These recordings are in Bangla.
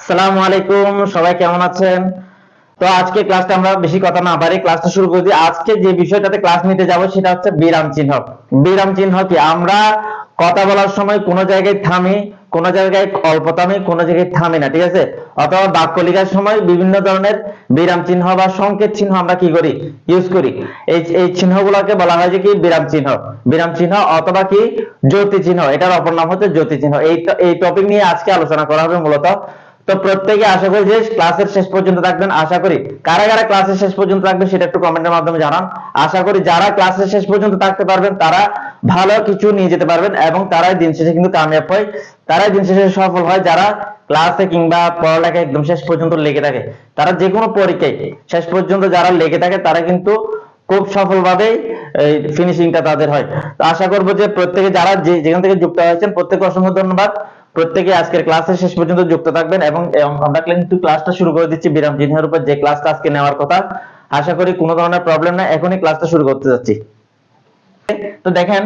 আসসালামু আলাইকুম, সবাই কেমন আছেন? তো আজকে ক্লাসটা আমরা বেশি কথা না বাড়ি ক্লাসটা শুরু করে দিই। আজকে যে বিষয়টাতে ক্লাস নিতে যাব সেটা হচ্ছে বিরাম চিহ্ন। বিরাম চিহ্ন কি? আমরা কথা বলার সময় কোনো জায়গায় থামি, কোনো জায়গায় অল্প থামি, কোনো জায়গায় থামি না, ঠিক আছে? অথবা বাক্য লেখার সময় বিভিন্ন ধরনের বিরাম চিহ্ন বা সংকেত চিহ্ন আমরা কি করি, ইউজ করি। এই চিহ্নগুলোকে বলা হয় যে কি বিরাম চিহ্ন। বিরাম চিহ্ন অথবা কি জ্যোতি চিহ্ন, এটার অপর নাম হচ্ছে জ্যোতি চিহ্ন। এই টপিক নিয়ে আজকে আলোচনা করা হবে মূলত। তো প্রত্যেকে আশা করি যে ক্লাসের শেষ পর্যন্ত থাকবেন। আশা করি কারা কারা ক্লাসের শেষ পর্যন্ত থাকবেন সেটা একটু কমেন্টের মাধ্যমে জানান। আশা করি যারা ক্লাসের শেষ পর্যন্ত থাকতে পারবেন তারা ভালো কিছু নিয়ে যেতে পারবেন এবং তারাই দিন শেষে কিন্তু কামিয়াব হয়, তারাই দিন শেষে সফল হয়। যারা ক্লাসে কিংবা পড়ালেখায় একদম শেষ পর্যন্ত লেগে থাকে, তারা যে কোনো পরীক্ষায় শেষ পর্যন্ত যারা লেগে থাকে তারা কিন্তু খুব সফলভাবে ফিনিশিংটা তাদের হয়। তো আশা করবো যে প্রত্যেকে যারা যেখান থেকে যুক্ত হয়েছেন প্রত্যেকে অসংখ্য ধন্যবাদ। প্রত্যেকে আজকের ক্লাসের শেষ পর্যন্ত যুক্ত থাকবেন এবং আমরা কিন্তু ক্লাসটা শুরু করে দিচ্ছি বিরাম চিহ্নের উপর, যে ক্লাসটা আজকে নেওয়ার কথা। আশা করি কোনো ধরনের প্রবলেম নাই, এখনই ক্লাসটা শুরু করতে যাচ্ছি। তো দেখেন,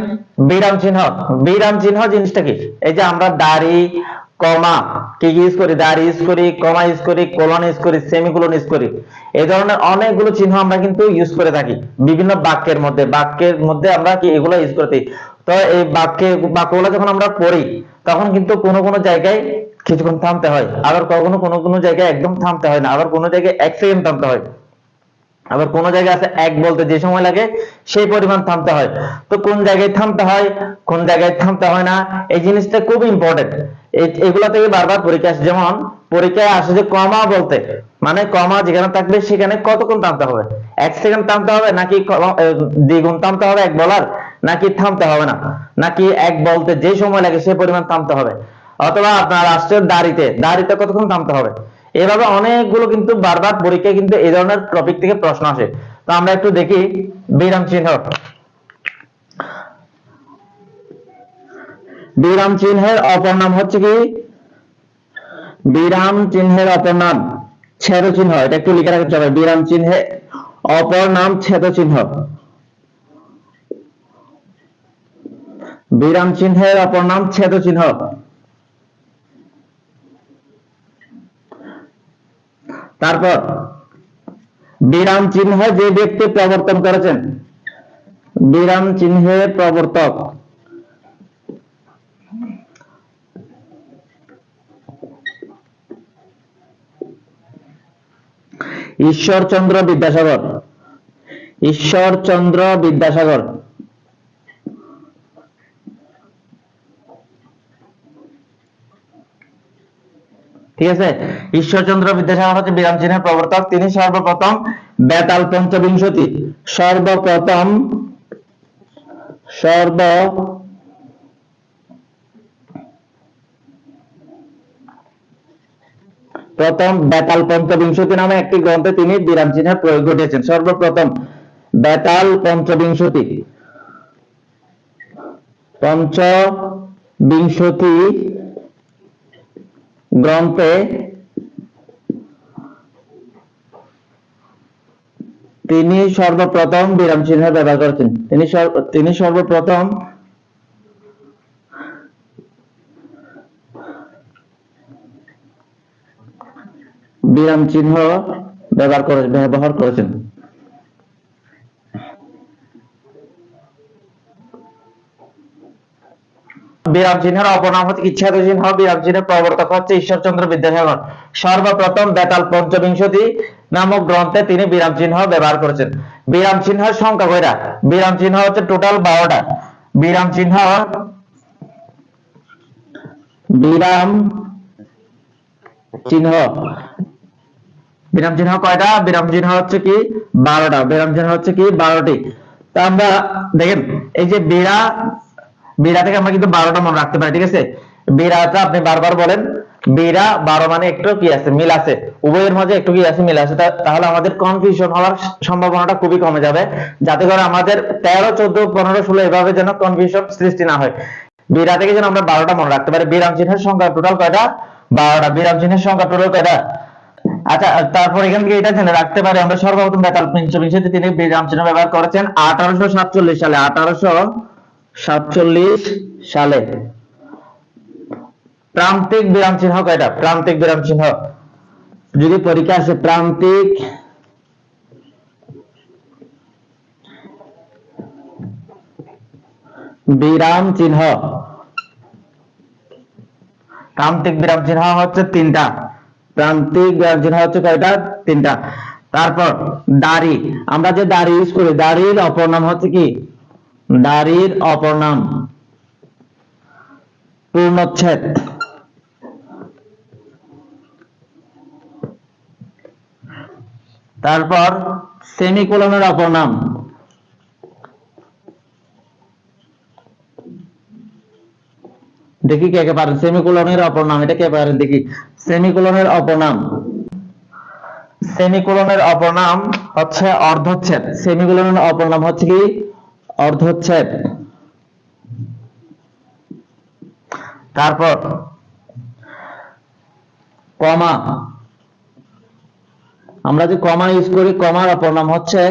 বিরাম চিহ্ন। বিরাম চিহ্ন জিনিসটা কি? এই যে আমরা দাড়ি, কমা কি ইউজ করি, দাড়ি ইউজ করি, কমা ইউজ করি, কোলন ইউজ করি, সেমিকোলন ইউজ করি। এই ধরনের অনেকগুলো চিহ্ন আমরা কিন্তু ইউজ করে থাকি বিভিন্ন বাক্যের মধ্যে আমরা কি এগুলো ইউজ করে থাকি। তো এই বাক্যগুলো যখন আমরা পড়ি তখন কিন্তু কোনো কোনো জায়গায় কিছুক্ষণ থামতে হয়, আবার কখনো কোনো কোনো জায়গায় একদম থামতে হয় না, আবার কোনো জায়গায় 1 সেকেন্ড থামতে হয়, আবার কোন জায়গায় আছে এক বলতে যে সময় লাগে সেই পরিমাণ থামতে হয়। তো কোন জায়গায় থামতে হয়, কোন জায়গায় থামতে হয় না, এই জিনিসটা খুব ইম্পর্টেন্ট। এগুলা থেকে বারবার পরীক্ষা আসে। যেমন পরীক্ষায় আসে যে কমা বলতে, মানে কমা যেখানে থাকবে সেখানে কতক্ষণ থামতে হবে, 1 সেকেন্ড থামতে হবে নাকি দ্বিগুণ থামতে হবে এক বলার, নাকি থামতে হবে না, নাকি এক বলতে যে সময় লাগে সেই পরিমাণ থামতে হবে। অথবা আপনার রাষ্ট্রের দাড়িতে কতক্ষণ থামতে হবে। এভাবে অনেকগুলো কিন্তু বারবার পরীক্ষায় কিন্তু এই ধরনের টপিক থেকে প্রশ্ন আসে। তো আমরা একটু দেখি বিরাম চিহ্ন। বিরাম চিহ্নের অপর নাম হচ্ছে কি? বিরাম চিহ্নের অপর নাম ছেদ চিহ্ন। এটা একটু লিখে রাখতে হবে। বিরাম চিহ্নের অপর নাম ছেদ চিহ্ন। বিরাম চিহ্নের অপর নাম ছেদ চিহ্ন। তারপর বিরাম চিহ্ন যে ব্যক্তি প্রবর্তন করেছেন, বিরাম চিহ্নের প্রবর্তক ঈশ্বরচন্দ্র বিদ্যাসাগর। ঈশ্বরচন্দ্র বিদ্যাসাগর, ঠিক আছে? ঈশ্বরচন্দ্র বিদ্যাসাগর হচ্ছে বিরাম চিহ্নের প্রবর্তক। তিনি সর্বপ্রথম বেতাল পঞ্চবিংশতি, সর্বপ্রথম বেতাল পঞ্চবিংশতি নামে একটি গ্রন্থে তিনি বিরাম চিহ্নের প্রয়োগ ঘটিয়েছেন। সর্বপ্রথম বেতাল পঞ্চবিংশতি গ্রন্থে তিনি সর্বপ্রথম বিরাম চিহ্ন ব্যবহার করেছেন। তিনি সর্বপ্রথম বিরাম চিহ্ন ব্যবহার করেছেন। বিরাম চিহ্নের অপর নাম হচ্ছে ছেদ চিহ্ন। বিরাম চিহ্নের প্রবর্তক হচ্ছে ঈশ্বরচন্দ্র বিদ্যাসাগর। সর্বপ্রথম বেতাল পঞ্চবিংশতি নামক গ্রন্থে তিনি বিরাম চিহ্ন ব্যবহার করেছেন। বিরাম চিহ্নের সংখ্যা কয়টা? বিরাম চিহ্ন হচ্ছে টোটাল 12টা। বিরাম চিহ্ন কয়টা? বিরাম চিহ্ন হচ্ছে কি 12টা। বিরাম চিহ্ন হচ্ছে কি 12টি। তা আমরা দেখেন, এই যে বিরা থেকে আমরা কিন্তু 12টা মনে রাখতে পারি, ঠিক আছে? বিরাটা আপনি বারবার বলেন, বিরা 12 মানে একটু কি আছে, মিল আছে, উভয়ের মাঝে একটু কি আছে, মিল আছে। তাহলে আমাদের কনফিউশন হওয়ার সম্ভাবনাটা খুবই কমে যাবে, যাতে করে আমাদের 13, 14, 15, 16 এভাবে যেন কনফিউশন সৃষ্টি না হয়। বিরা থেকে যেন আমরা 12টা মনে রাখতে পারি। বিরাম চিহ্নের সংখ্যা টোটাল কয়টা? 12টা। বিরাম চিহ্নের সংখ্যা টোটাল কয়টা? আচ্ছা, তারপর এখান থেকে এটা জেনে রাখতে পারি আমরা সর্বপ্রথম বেতাল পঞ্চবিংশতি তিনি বিরাম চিহ্ন ব্যবহার করেছেন 1847 সালে। 1847 সালে প্রান্তিক বিরাম চিহ্ন কয়টা? প্রান্তিক বিরাম চিহ্ন যদি পরীক্ষা আসে, প্রান্তিক বিরাম চিহ্ন, প্রান্তিক বিরাম চিহ্ন হচ্ছে তিনটা। প্রান্তিক বিরাম চিহ্ন হচ্ছে কয়টা? তিনটা। তারপর দাড়ি, আমরা যে দাড়ি ইউজ করি, দাড়ির অপর নাম হচ্ছে কি? দাড়ির অপর নাম পূর্ণচ্ছেদ। তারপর সেমিকোলনের অপর নাম, দেখি কে কে পারেন সেমিকোলনের অপর নাম, এটা কে পারেন দেখি। সেমিকোলনের অপর নাম, সেমিকোলনের অপর নাম হচ্ছে অর্ধচ্ছেদ। সেমিকোলনের অপর নাম হচ্ছে কি? অর্ধচ্ছেদ। তারপর কমা, আমরা যে কমা ইউজ করি, কমার অপর নাম হচ্ছে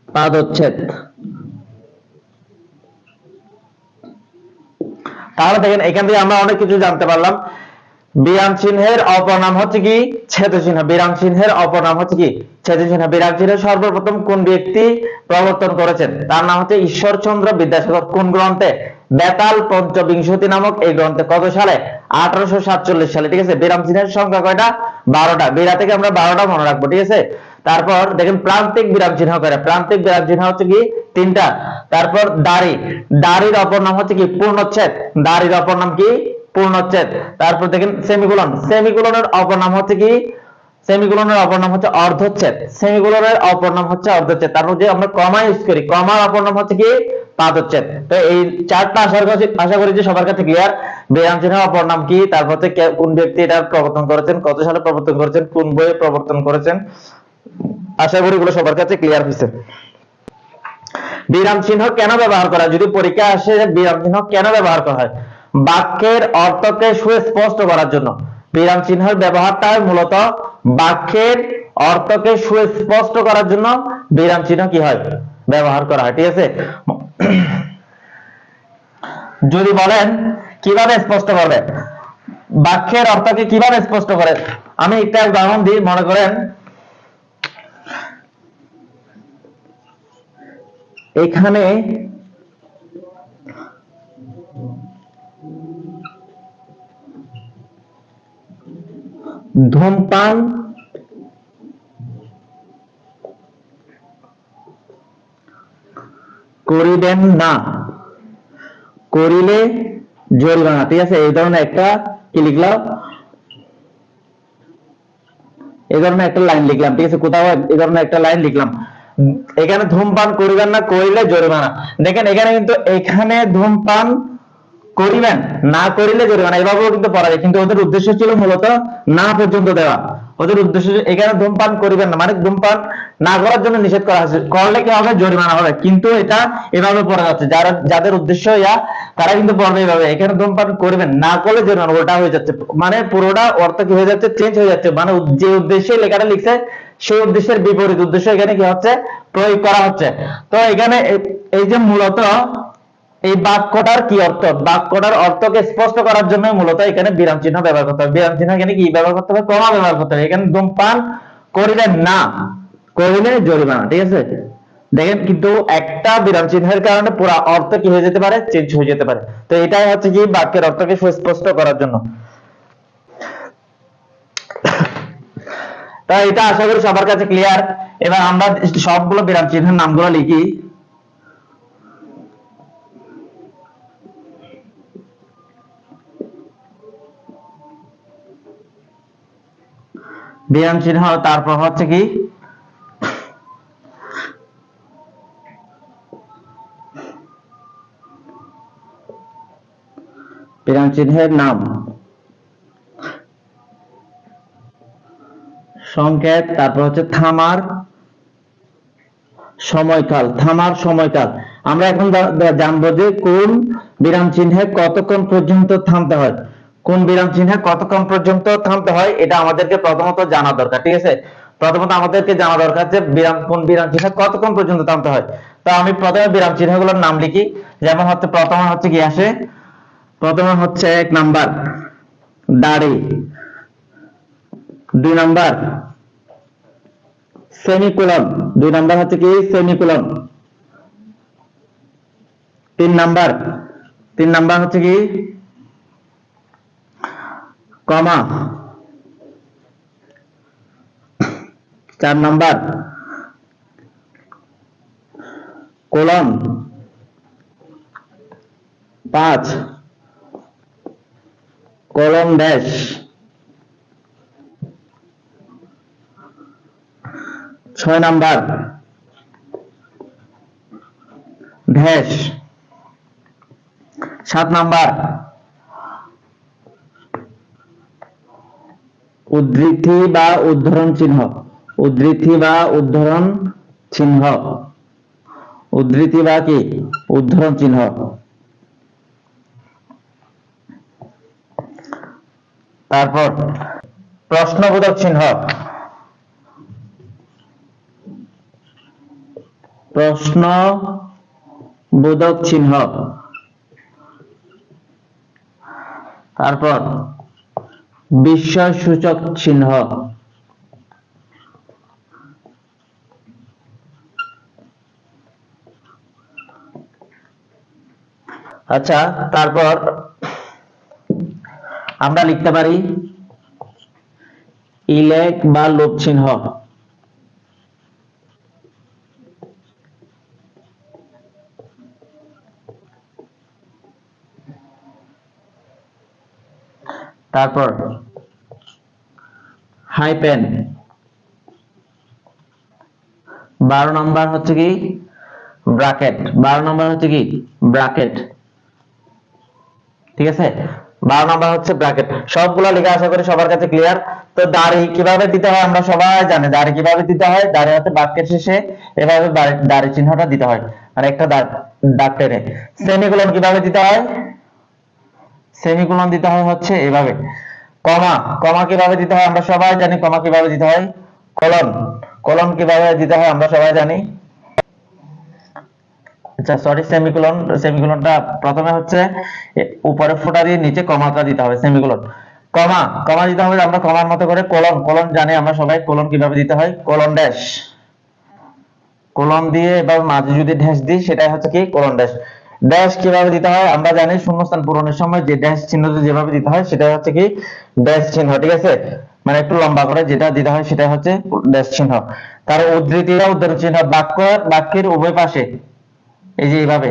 পাদচ্ছেদ। তাহলে দেখেন এখান থেকে আমরা অনেক কিছু জানতে পারলাম। বিরাম চিহ্নের অপর নাম হচ্ছে কি? ছেদ চিহ্ন। বিরাম চিহ্নের অপর নাম হচ্ছে কি? ছেদ চিহ্ন। বিরাম চিহ্ন সর্বপ্রথম কোন ব্যক্তি প্রবর্তন করেছেন? তার নাম হচ্ছে ঈশ্বরচন্দ্র বিদ্যাসাগর। কোন গ্রন্থে? বেতাল পঞ্চবিংশতি নামক এই গ্রন্থে। কত সালে? 1847 সালে। ঠিক আছে। বিরাম চিহ্নের সংখ্যা কয়টা? 12টা। বিরা থেকে আমরা 12টা মনে রাখবো। ঠিক আছে। তারপর দেখেন প্রান্তিক বিরাম চিহ্ন কয়টা? প্রান্তিক বিরাম চিহ্ন হচ্ছে কি? তিনটা। তারপর দাড়ি, দাড়ির অপর নাম হচ্ছে কি? পূর্ণচ্ছেদ। দাড়ির অপর নাম কি? পূর্ণচ্ছেদ। তারপর দেখেন সেমিকোলন, সেমিকোলনের অপর নাম হচ্ছে কি? সেমিকোলনের অপর নাম হচ্ছে অর্ধচ্ছেদ। সেমিকোলনের অপর নাম হচ্ছে অর্ধচ্ছেদ। তারপর যে আমরা কমা ইউজ করি, কমার অপর নাম হচ্ছে কি? পাদচ্ছেদ। তো এই চারটা আশা করি যে সবার কাছে ক্লিয়ার। বিরাম চিহ্নের অপর নাম কি, তারপর হচ্ছে কোন ব্যক্তি এটা প্রবর্তন করেছেন, কত সালে প্রবর্তন করেছেন, কোন বইয়ে প্রবর্তন করেছেন, আশা করি এগুলো সবার কাছে ক্লিয়ার হয়েছে। বিরাম চিহ্ন কেন ব্যবহার করা? যদি পরীক্ষা আসে বিরাম চিহ্ন কেন ব্যবহার করা হয়? বাক্যের অর্থকে সুস্পষ্ট করার জন্য। বিরাম চিহ্নের ব্যবহারটা মূলত বাক্যের অর্থকে সুস্পষ্ট করার জন্য বিরাম চিহ্ন কি হয়? ব্যবহার করা হয়। ঠিক আছে। যদি বলেন কিভাবে স্পষ্ট করবে, বাক্যের অর্থকে কিভাবে স্পষ্ট করে, আমি একটা উদাহরণ দিই। মনে করেন এখানে ধূমপান করিবেন না, করিলে জরিমানা। ঠিক আছে। এই ধরনের একটা কি লিখলাম? এই ধরনের একটা লাইন লিখলাম। ঠিক আছে। কোথাও এই ধরনের একটা লাইন লিখলাম। এখানে ধূমপান করিবেন না, করিলে জরিমানা। দেখেন এখানে কিন্তু এখানে ধূমপান করিবেন, না করিলে জরিমানা, এভাবেও কিন্তু পড়া যায়। কিন্তু ওদের উদ্দেশ্য ছিল মূলত না পর্যন্ত দেওয়া। ওদের উদ্দেশ্য এখানে ধূমপান করিবেন না মানে ধূমপান না করার জন্য নিষেধ করা হয়েছে, করলে কি হবে? জরিমানা হবে। কিন্তু এটা এভাবে পড়া যাচ্ছে, যাদের উদ্দেশ্য তারা কিন্তু পড়বে এভাবে। এখানে ধূমপান করবেন না করলে জরিমানা, ওটা হয়ে যাচ্ছে, মানে পুরোটা অর্থ কি হয়ে যাচ্ছে? চেঞ্জ হয়ে যাচ্ছে। মানে যে উদ্দেশ্যে লেখাটা লিখছে সেই উদ্দেশ্যের বিপরীত উদ্দেশ্য এখানে কি হচ্ছে? প্রয়োগ করা হচ্ছে। তো এখানে এই যে মূলত এই বাক্যটার কি অর্থ, বাক্যটার অর্থকে স্পষ্ট করার জন্য মূলত এখানে বিরাম চিহ্ন ব্যবহার করতে হবে। বিরাম চিহ্ন এখানে কি ব্যবহার করতে হবে? কমা ব্যবহার করতে হবে। এখানে ধূমপান করিলেন না, করিলে জরিমানা। ঠিক আছে। দেখেন কিন্তু একটা বিরাম চিহ্নের কারণে পুরো অর্থ কি হয়ে যেতে পারে? চেঞ্জ হয়ে যেতে পারে। তো এটাই হচ্ছে কি বাক্যের অর্থকে সুস্পষ্ট করার জন্য। তাই এটা আশা করি সবার কাছে ক্লিয়ার। এবার আমরা সবগুলো বিরাম চিহ্নের নামগুলো লিখি। বিরাম চিহ্ন, তারপর হচ্ছে কি? বিরাম চিহ্নের নাম, সংকেত, তারপর হচ্ছে থামার সময়কাল। থামার সময়কাল আমরা এখন জানবো যে কোন বিরাম চিহ্নে কতক্ষণ পর্যন্ত থামতে হয়। কোন বিরাম চিহ্নে কতক্ষণ পর্যন্ত থামতে হয় এটা আমাদেরকে প্রথমত জানা দরকার। ঠিক আছে। প্রথমত আমাদেরকে জানা দরকার যে কোন বিরাম চিহ্নে কতক্ষণ পর্যন্ত থামতে হয়। তো আমি প্রথমে বিরাম চিহ্নগুলোর নাম লিখি। যেমন হচ্ছে প্রথমে হচ্ছে কি আসে? প্রথমে হচ্ছে 1 নাম্বার দাড়ি, 2 নাম্বার সেমিকোলন, 2 নাম্বার হচ্ছে কি সেমিকোলন, 3 নাম্বার হচ্ছে কি কমা, 4 number colon, 5 colon dash, 6 number dash, 7 number উদ্ধৃতি বা উদ্ধরণ চিহ্ন, উদ্ধৃতি বা উদ্ধরণ চিহ্ন, উদ্ধৃতি বা কি উদ্ধরণ চিহ্ন। তারপর প্রশ্নবোধক চিহ্ন, প্রশ্নবোধক চিহ্ন। তারপর বিস্ময়সূচক চিহ্ন, আচ্ছা। তারপর আমরা লিখতে পারি ইলেক বা লোপ চিহ্ন, তারপর হাইপেন, 12 নাম্বার হচ্ছে কি ব্র্যাকেট, 12 নাম্বার হচ্ছে কি ব্র্যাকেট, ঠিক আছে। 12 নাম্বার হচ্ছে ব্র্যাকেট। সবগুলো লেখা আশা করি সবার কাছে ক্লিয়ার। তো দাড়ি কিভাবে দিতে হয় আমরা সবাই জানি। দাড়ি কিভাবে দিতে হয়, দাড়ি হচ্ছে বাক্যের শেষে এভাবে দাড়ি চিহ্নটা দিতে হয়, আর একটা দাগ টেনে। সেমিকোলন কিভাবে দিতে হয়, সেমিকোলন দিতে হয় হচ্ছে এভাবে। কমা, কমা কিভাবে দিতে হয় আমরা সবাই জানি, কমা কিভাবে দিতে হয়। কোলন, কোলন কিভাবে দিতে হয় আমরা সবাই জানি। আচ্ছা সরি, সেমিকোলন, সেমিকোলনটা প্রথমে হচ্ছে উপরে ফোঁটা দিয়ে নিচে কমাটা দিতে হবে। সেমিকোলন, কমা, কমা দিতে হবে আমরা কমার মতো করে। কোলন, কোলন জানি আমরা সবাই, কোলন কিভাবে দিতে হয়। কোলন ড্যাশ, কোলন দিয়ে এবার মাঝে যদি ড্যাশ দিই সেটাই হচ্ছে কি কোলন ড্যাশ। ড্যাশ কিভাবে দিতে হয় আমরা জানি, শূন্যস্থান পূরণের সময় যে ড্যাশ চিহ্নটা যেভাবে দিতে হয় সেটা হচ্ছে কি ড্যাশ চিহ্ন, ঠিক আছে। মানে একটু লম্বা করে যেটা দিতে হয় সেটা হচ্ছে ড্যাশ চিহ্ন। তার উদ্ধৃতি বা উদ্ধৃতি চিহ্ন বাক্যের উভয় পাশে, এই যে এইভাবে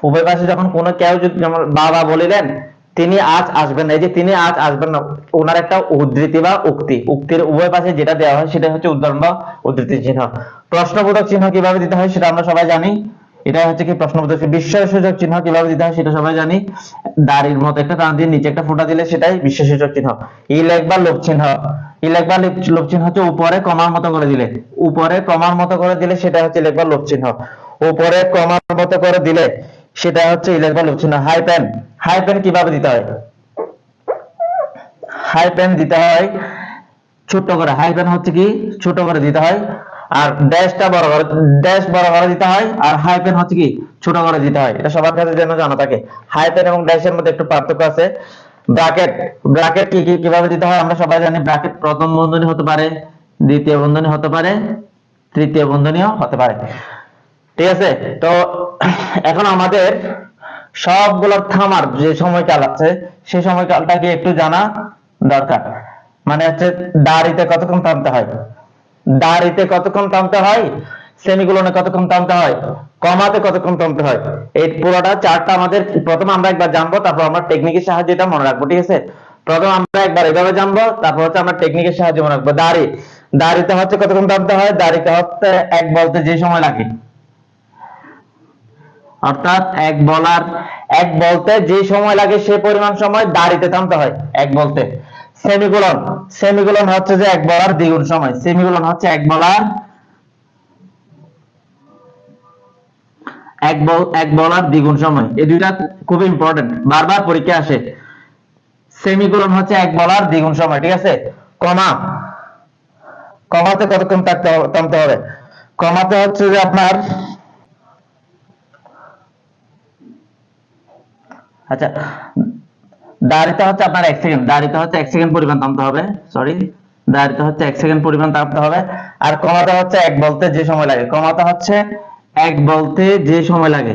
উভয় পাশে যখন কোনো কেউ যদি, যেমন বাবা বলিলেন তিনি আজ আসবেন না, এই যে তিনি আজ আসবেন না, ওনার একটা উদ্ধৃতি বা উক্তি, উক্তির উভয় পাশে যেটা দেওয়া হয় সেটা হচ্ছে উদ্ধরণ বা উদ্ধৃতি চিহ্ন। প্রশ্নবোধক চিহ্ন কিভাবে দিতে হয় সেটা আমরা সবাই জানি, এটা হচ্ছে কি প্রশ্নবোধক। বিস্ময়সূচক চিহ্ন কিভাবে দিতে হয় সেটা সবাই জানি, দাড়ির মতো একটা টান দিয়ে নিচে একটা ফোঁটা দিলে সেটাই বিস্ময়সূচক চিহ্ন। ইলেক বা লোপ চিহ্ন, ইলেক বা লোপ চিহ্ন হচ্ছে উপরে কমার মতো করে দিলে, উপরে কমার মতো করে দিলে সেটা হচ্ছে ইলেক বা লোপ চিহ্ন। উপরে কমার মতো করে দিলে সেটা হচ্ছে ইলেক বা লোপ চিহ্ন। হাইপেন, হাইপেন কিভাবে দিতে হয়, হাইপেন দিতে হয় ছোট করে, হাইপেন হচ্ছে কি ছোট করে দিতে হয়, আর ড্যাশটা বড় করে, ড্যাশ বড় করে দিতে হয়, আর হাইপেন হচ্ছে কি ছোট করে দিতে হয়। এটা সবার কাছে যেন জানা থাকে। হাইপেন এবং ড্যাশের মধ্যে একটু পার্থক্য আছে। ব্র্যাকেট, ব্র্যাকেট কিভাবে দিতে হয় আমরা সবাই জানি। ব্র্যাকেট প্রথম বন্ধনী হতে পারে, দ্বিতীয় বন্ধনী হতে পারে, তৃতীয় বন্ধনীও হতে পারে, ঠিক আছে। তো এখন আমাদের সবগুলোর থামার যে সময়কাল আছে সেই সময়কালটাকে একটু জানা দরকার। মানে হচ্ছে দাড়িতে কতক্ষণ থামতে হয়, দাড়িতে কতক্ষণ থামতে হয়, সেমিকোলনে কতক্ষণ থামতে হয়, কমাতে কতক্ষণ থামতে হয়, এই পুরোটা চার্টটা আমাদের প্রথমে আমরা একবার জানবো, তারপর আমরা টেকনিকের সাহায্যে এটা মনে রাখবো, ঠিক আছে। প্রথম আমরা একবার এভাবে জানবো, তারপর হচ্ছে আমরা টেকনিকের সাহায্যে মনে রাখবো। দাড়ি, দাড়িতে হচ্ছে কতক্ষণ থামতে হয়, দাড়িতে হচ্ছে এক বলতে যে সময় লাগে, অর্থাৎ এক বলতে যে সময় লাগে সে পরিমাণ সময় দাড়িতে থামতে হয় এক বলতে। সেমিকোলন, সেমিকোলন হচ্ছে যে এক বলার দ্বিগুণ সময়, সেমিকোলন হচ্ছে এক বলার দ্বিগুণ সময়। এই দুইটা খুব ইম্পর্টেন্ট, বারবার পরীক্ষা আসে। সেমিকোলন হচ্ছে এক বলার দ্বিগুণ সময়, ঠিক আছে। কমা, কমাতে কতক্ষণ থামতে হবে, কমাতে হচ্ছে যে আপনার আচ্ছা, দাঁড়িতে হচ্ছে আপনার 1 সেকেন্ড, দাঁড়িতে হচ্ছে 1 সেকেন্ড পরিমাণ থামতে হবে, সরি, দাঁড়িতে হচ্ছে 1 সেকেন্ড পরিমাণ থামতে হবে। আর কমাতে হচ্ছে 1 বলতে যে সময় লাগে, কমাতে হচ্ছে 1 বলতে যে সময় লাগে,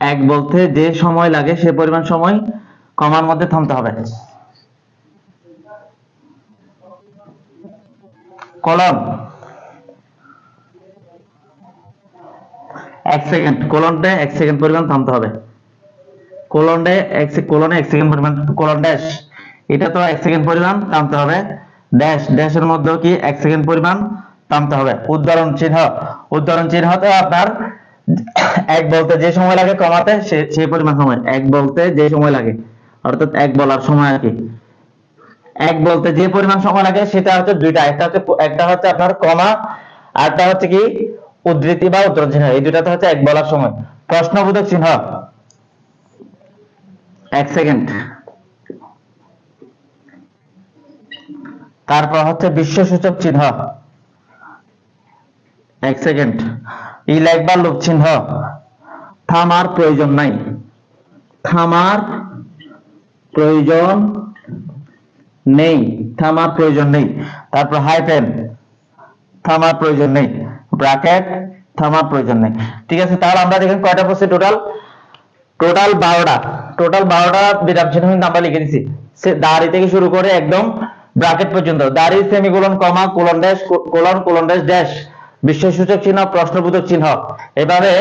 1 বলতে যে সময় লাগে সে পরিমাণ সময় কমার মধ্যে থামতে হবে। কলন 1 সেকেন্ড, কোলনতে 1 সেকেন্ড পরিমাণ থামতে হবে, কোলনে 1 সেকেন্ড পরিমাণ, কোলন ড্যাশ, এটা তো 1 সেকেন্ড পরিমাণ থামতে হবে, ড্যাশ, ড্যাশের মধ্যেও কি 1 সেকেন্ড পরিমাণ থামতে হবে। উদ্ধরণ চিহ্ন, উদ্ধরণ চিহ্নতে আপনার 1 বলতে যে সময় লাগে কমাতে সেই পরিমাণ সময়, 1 বলতে যে সময় লাগে, অর্থাৎ 1 বলার সময় আর কি, 1 বলতে যে পরিমাণ সময় লাগে সেটা হচ্ছে দুইটা, একটা হচ্ছে আপনার কমা, আরটা হচ্ছে কি উদ্ধৃতি বা উদ্ধরণ চিহ্ন, এই দুটাতে হচ্ছে 1 বলার সময়। প্রশ্নবোধক চিহ্ন 1 সেকেন্ড, তারপর হচ্ছে বিশ্বসূচক চিহ্ন 1 সেকেন্ড, ইলেক বা লুপ চিহ্ন, থামার প্রয়োজন নাই, থামার প্রয়োজন নেই, থামার প্রয়োজন নেই, তারপর হাইফেন, থামার প্রয়োজন নেই, ব্র্যাকেট, থামার প্রয়োজন নেই। ঠিক আছে, তাহলে আমরা দেখেন কয়টা পড়ছে টোটাল, টোটাল 12টা, টোটাল 12টা বিরাম চিহ্ন কিন্তু আমরা লিখে দিছি, দাঁড়ি থেকে শুরু করে একদম ব্র্যাকেট পর্যন্ত, দাঁড়ি, semicolon, comma, colon dash, colon, colon dash, dash, বিশ্বসূচক চিহ্ন, প্রশ্নবোধক চিহ্ন, এভাবে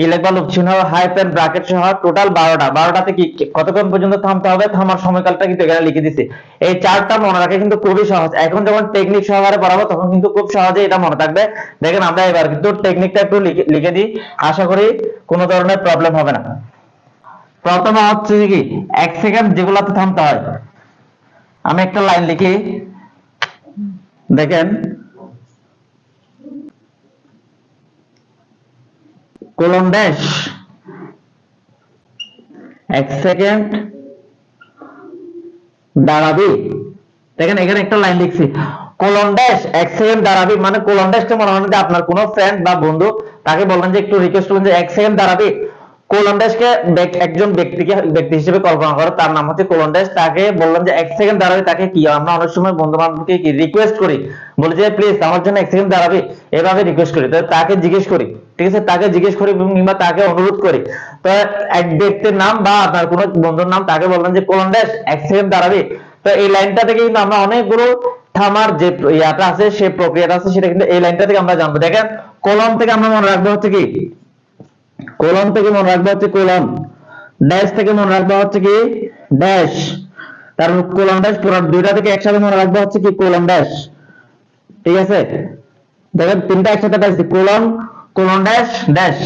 ইলেক বা লুপ চিহ্ন, হাইফেন, ব্র্যাকেট সহ টোটাল 12টা। 12টাতে কি কতক্ষণ পর্যন্ত থামতে হবে, থামার সময়কালটা কিন্তু এখানে লিখে দিছি। এই চারটা মনে রাখা কিন্তু খুবই সহজ, এখন যখন টেকনিক সহকারে পড়াবো তখন কিন্তু খুব সহজে এটা মনে থাকবে। দেখেন আমরা এবার কিন্তু টেকনিকটা একটু লিখে দিই, আশা করি কোনো ধরনের প্রবলেম হবে না। প্রথমে হচ্ছে কি 1 সেকেন্ড যেগুলাতে থামতে হয়, আমি একটা লাইন লিখি, দেখেন কোলন ড্যাশ 1 সেকেন্ড দাঁড়াবি, দেখেন এখানে একটা লাইন লিখছি, কোলন ড্যাশ 1 সেকেন্ড দাঁড়াবি, মানে কোলন ড্যাশটা মনে হয় যে আপনার কোনো ফ্রেন্ড বা বন্ধু, তাকে বললেন যে একটু রিকোয়েস্ট করলেন যে 1 সেকেন্ড দাঁড়াবি, কোলন ড্যাশকে একজন ব্যক্তি হিসেবে কল্পনা করো, তার নাম হচ্ছে কোলন ড্যাশ, তাকে বললাম যে 1 সেকেন্ড দাঁড়াবি, তাকে কি আমরা অনেক সময় বন্ধু বান্ধবকে কি রিকোয়েস্ট করি, বলি যে প্লিজ আমার জন্য 1 সেকেন্ড দাঁড়াবি, এভাবে রিকোয়েস্ট করি, তো তাকে জিজ্ঞেস করি, ঠিক আছে, তাকে জিজ্ঞেস করি কিংবা তাকে অনুরোধ করি, তো এক ব্যক্তির নাম বা আপনার কোনো বন্ধুর নাম, তাকে বললাম যে কোলন ড্যাশ 1 সেকেন্ড দাঁড়াবি, তো এই লাইনটা থেকে কিন্তু আমরা অনেকগুলো থামার যে ইয়াটা আছে, সেই প্রক্রিয়াটা আছে, সেটা কিন্তু এই লাইনটা থেকে আমরা জানবো। দেখেন কোলন থেকে আমরা মনে রাখবো হচ্ছে কি, কোলন থেকে মনে রাখবো হচ্ছে কোলন, ড্যাশ থেকে মনে রাখবো হচ্ছে কি ড্যাশ, তারপর কোলন ড্যাশ, পুরো দুইটা থেকে একসাথে মনে রাখবো হচ্ছে কি কোলন ড্যাশ, ঠিক আছে, দেখেন তিনটা একসাথে পাইছি, colon, colon dash, dash.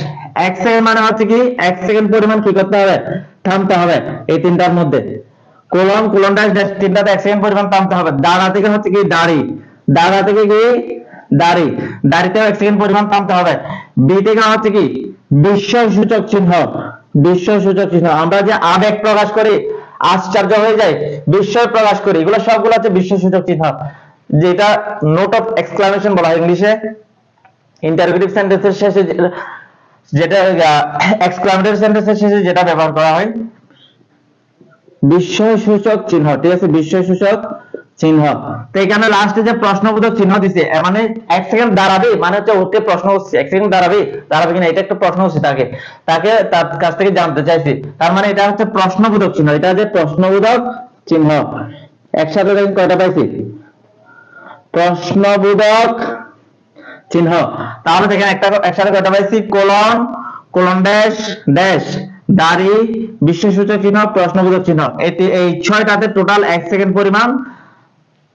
1 second মানে হচ্ছে কি 1 সেকেন্ড পরিমাণ কি করতে হবে, থামতে হবে এই তিনটার মধ্যে, কোলন, কোলন ড্যাশ, ড্যাশ, তিনটাতে 1 সেকেন্ড পরিমাণ থামতে হবে। দাঁড়া থেকে হচ্ছে কি দাড়ি, দাঁড়া থেকে কি দাড়ি, দাড়িতেও 1 সেকেন্ড পরিমাণ থামতে হবে। বি থেকে হচ্ছে কি বিস্ময়সূচক চিহ্ন, বিস্ময়সূচক চিহ্ন, আমরা যে আবেগ প্রকাশ করি, আশ্চর্য হয়ে যায়, বিস্ময় প্রকাশ করি, এগুলো সবগুলো হচ্ছে বিস্ময়সূচক চিহ্ন, যেটা নোট অফ এক্সক্লামেশন বলা হয় ইংলিশে, ইন্টারোগেটিভ সেন্টেন্সের শেষে যেটা, এক্সক্লামেটরি সেন্টেন্সের শেষে যেটা ব্যবহার করা হয়, বিস্ময়সূচক চিহ্ন, ঠিক আছে, বিস্ময়সূচক চিহ্ন। তো এখানে লাস্টে যে প্রশ্নবোধক চিহ্ন দিছে, মানে 1 সেকেন্ড দাঁড়াবে মানে হচ্ছে ওকে প্রশ্ন হচ্ছে 1 সেকেন্ড দাঁড়াবে, দাঁড়াবে কিনা এটা একটা প্রশ্ন হচ্ছে, তাকে তার কাছ থেকে জানতে চাইছি, তার মানে এটা হচ্ছে প্রশ্নবোধক চিহ্ন, এটা যে প্রশ্নবোধক চিহ্ন। একসাথে দেখেন কয়টা পাইছি, প্রশ্নবোধক চিহ্ন। তাহলে দেখেন একটা একসাথে কয়টা পাইছি, কোলন, কোলন ড্যাশ, ড্যাশ, দাড়ি, বিস্ময়সূচক চিহ্ন, প্রশ্নবোধক চিহ্ন, এই 6টাতে টোটাল 1 সেকেন্ড পরিমাণ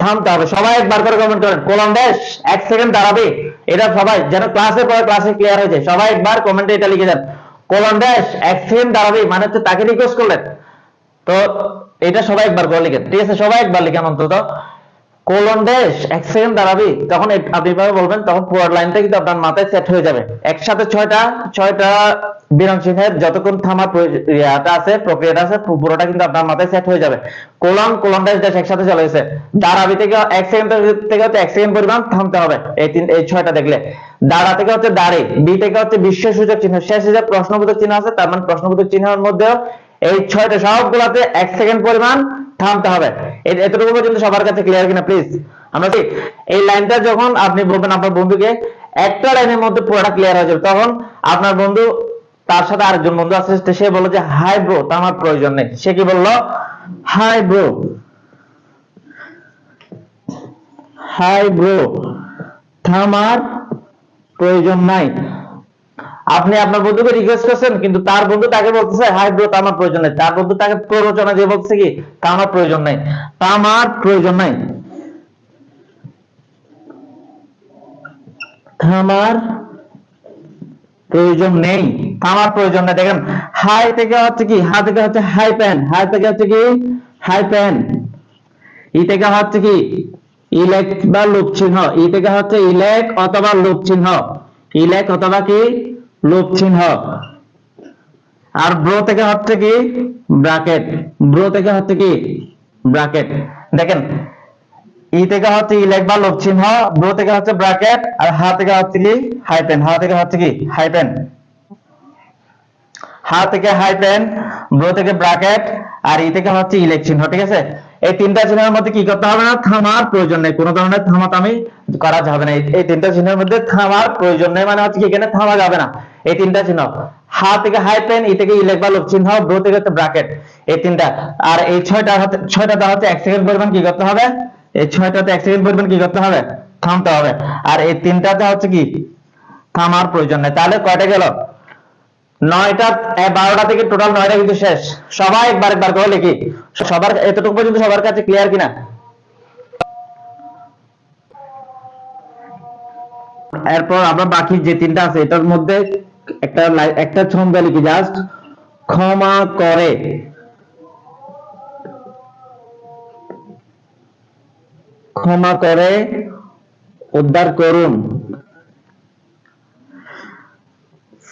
থামতে হবে। সবাই একবার করে কমেন্ট করেন কোলন ড্যাশ 1 সেকেন্ড দাঁড়াবে, এটা সবাই যেন ক্লাসের পরে ক্লাসে ক্লিয়ার হয়ে যায়, সবাই একবার কমেন্টে এটা লিখে দেন, কোলন ড্যাশ 1 সেকেন্ড দাঁড়াবে মানে হচ্ছে তাকে রিকোয়েস্ট করলেন, তো এটা সবাই একবার করে লিখেন, ঠিক আছে, সবাই একবার লিখেন অন্তত, কোলন ড্যাশ 1 সেকেন্ড দাঁড়াবে, তখন আপনি এভাবে বলবেন, তখন পুরো লাইনটা কিন্তু আপনার মাথায় সেট হয়ে যাবে। একসাথে 6টা বিরাম চিহ্নের যতক্ষণ থামার ইয়াটা আছে, প্রক্রিয়াটা আছে, পুরোটা কিন্তু আপনার মাথায় সেট হয়ে যাবে। কোলন, কোলন ড্যাশ, ড্যাশ একসাথে চলে গেছে, দাঁড়াবি থেকে 1 সেকেন্ড থেকে হচ্ছে 1 সেকেন্ড পরিমাণ থামতে হবে, এই 6টা দেখলে। দাঁড়া থেকে হচ্ছে দাঁড়ে, বি থেকে হচ্ছে বিস্ময়সূচক চিহ্ন, শেষে যে প্রশ্নবোধক চিহ্ন আছে, তার মানে প্রশ্নবোধক চিহ্নের মধ্যেও এই 6টা সবগুলাতে 1 সেকেন্ড পরিমাণ থামতে হবে। এতটুকু পর্যন্ত সবার কাছে ক্লিয়ার কিনা প্লিজ? আমরা কি এই লাইনটা যখন আপনি বলবেন আপনার বন্ধুকে, একটা লাইনের মধ্যে পুরোটা ক্লিয়ার হয়ে যাবে, তখন আপনার বন্ধু তার সাথে আরেকজন বন্ধু আছে, সে বলল যে হাই ব্রো, থামার প্রয়োজন নেই। সে কি বলল? হাই ব্রো, হাই ব্রো, থামার প্রয়োজন নাই। আপনি আপনার বন্ধুকে রিকোয়েস্ট করছেন, কিন্তু তার বন্ধু তাকে বলতেছে হাই ব্রো, থামার প্রয়োজন নাই। তার বন্ধু তাকে প্ররোচনা দিয়ে বলছে কি থামার প্রয়োজন নাই, থামার প্রয়োজন নাই, থামার প্রয়োজন নেই, থামার প্রয়োজন নেই। দেখেন হাই থেকে হচ্ছে কি, হা থেকে হচ্ছে হাই প্যান, হাই থেকে হচ্ছে কি হাই প্যান, ই থেকে হচ্ছে কি ইলেক বা লোপ চিহ্ন, ই থেকে হচ্ছে ইলেক অথবা লোপ চিহ্ন, ইলেক অথবা কি লোপ চিহ্ন। আর ব্রো থেকে হচ্ছে কি ব্র্যাকেট, ব্রো থেকে হচ্ছে কি ব্র্যাকেট। দেখেন ই থেকে হচ্ছে ইলেক বা লোপ চিহ্ন, ব্রো থেকে হচ্ছে ব্র্যাকেট, আর হা থেকে হচ্ছে কি হাইপেন, হা থেকে হচ্ছে কি হাইপেন, হা থেকে হাইপেন, ব্রো থেকে ব্র্যাকেট, আর ই থেকে হচ্ছে ইলেক চিহ্ন। ঠিক আছে, এই তিনটা চিহ্নের মধ্যে কি করতে হবে না, থামার প্রয়োজন নেই, কোনো ধরনের থামাতামি করা যাবে না। এই তিনটা চিহ্নের মধ্যে থামার প্রয়োজন নেই, মানে হচ্ছে কি এখানে থামা যাবে না। এই তিনটা চিহ্ন, হা থেকে হাইপেন, ই থেকে ইলেক বা লোপ চিহ্ন, ব্রো থেকে হচ্ছে ব্র্যাকেট, এই তিনটা। আর এই ছয়টা হচ্ছে 1 সেকেন্ড পরিমাণ কি করতে হবে, এই 6টাতে 1 সেকেন্ড পরিমাণ কি করতে হবে, থামতে হবে। আর এই তিনটাতে হচ্ছে কি থামার প্রয়োজন নেই। তাহলে কয়টা গেল? 9টা, 12টা থেকে টোটাল 9টা কিন্তু শেষ। সবাই একবার একবার করে লিখি, সবার এতটুকু পর্যন্ত সবার কাছে ক্লিয়ার কিনা? এরপর আমরা বাকি যে তিনটা আছে এটার মধ্যে একটা ছন্দ লিখি, জাস্ট ক্ষমা করে, ক্ষমা করে উদ্ধার করুন,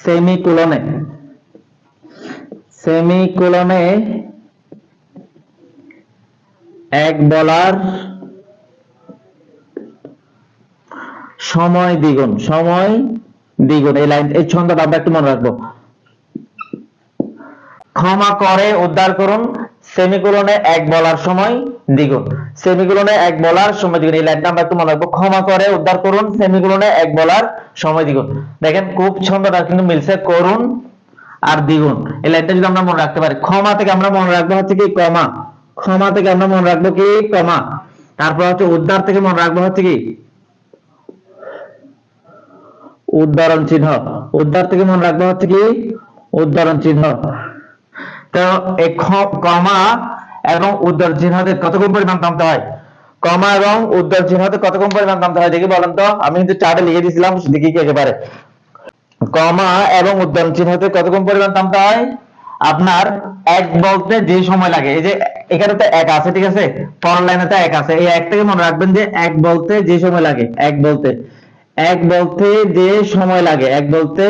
সেমিকোলনে, সেমিকোলনে এক বলার সময় দ্বিগুণ, সময় দ্বিগুণ। এই লাইন, এই ছন্দটা আমরা একটু মনে রাখবো। ক্ষমা করে উদ্ধার করুন, সেমিকোলনে এক বলার সময় দ্বিগুণ, সেমিকোলনে এক বলার সময় দ্বিগুণ। এই লাইনটা আমরা একটু মনে রাখবো, ক্ষমা করে উদ্ধার করুন, সেমিকোলনে এক বলার সময় দ্বিগুণ। দেখেন খুব ছন্দটা কিন্তু মিলছে, করুন আর দ্বিগুণ। এই লাইনটা যদি আমরা মনে রাখতে পারি, ক্ষমা থেকে আমরা মনে রাখবো হচ্ছে কি কমা, ক্ষমা থেকে আমরা মনে রাখবো কি কমা। তারপর হচ্ছে উদ্ধার থেকে মনে রাখবো হচ্ছে কি উদ্ধরণ চিহ্ন, উদ্ধার থেকে মনে রাখবো হচ্ছে কি উদ্ধরণ চিহ্ন। তো এই কমা এবং উদ্ধরণ চিহ্নতে কতক্ষণ পরিমাণ থামতে হয়, কমা এবং উদ্ধরণ চিহ্নতে কতক্ষণ পরিমাণ থামতে হয় দেখি বলেন তো? আমি কিন্তু চার্টে লিখে দিয়েছিলাম, দেখি কি একেবারে। কমা এবং উদ্ধরণ চিহ্নতে কতক্ষণ পরিমাণ থামতে হয়? আপনার এক বলতে যে সময় লাগে, এই যে এখানে তো এক আছে, ঠিক আছে, পরের লাইনে তো এক আছে, এই এক থেকে মনে রাখবেন যে এক বলতে যে সময় লাগে, এক বলতে, এক বলতে যে সময় লাগে, এক বলতে